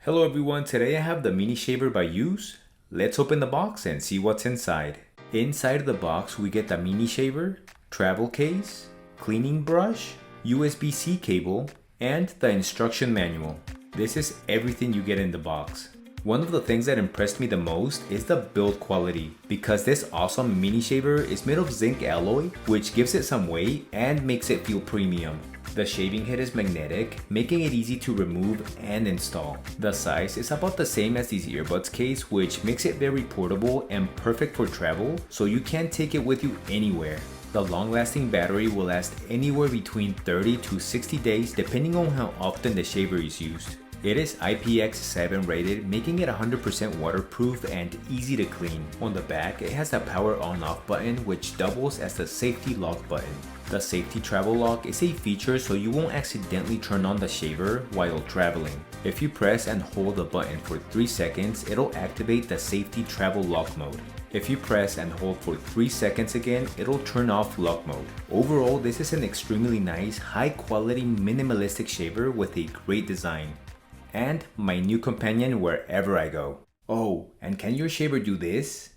Hello everyone, today I have the mini shaver by Yoose. Let's open the box and see what's inside. Inside of the box we get the mini shaver, travel case, cleaning brush, USB-C cable, and the instruction manual. This is everything you get in the box. One of the things that impressed me the most is the build quality, because this awesome mini shaver is made of zinc alloy, which gives it some weight and makes it feel premium. The shaving head is magnetic, making it easy to remove and install. The size is about the same as these earbuds case, which makes it very portable and perfect for travel, so you can take it with you anywhere. The long-lasting battery will last anywhere between 30 to 60 days depending on how often the shaver is used. It is IPX7 rated, making it 100% waterproof and easy to clean. On the back, it has a power on-off button which doubles as the safety lock button. The safety travel lock is a feature so you won't accidentally turn on the shaver while traveling. If you press and hold the button for 3 seconds, it'll activate the safety travel lock mode. If you press and hold for 3 seconds again, it'll turn off lock mode. Overall, this is an extremely nice, high quality minimalistic shaver with a great design. And my new companion wherever I go. Oh, and can your shaver do this?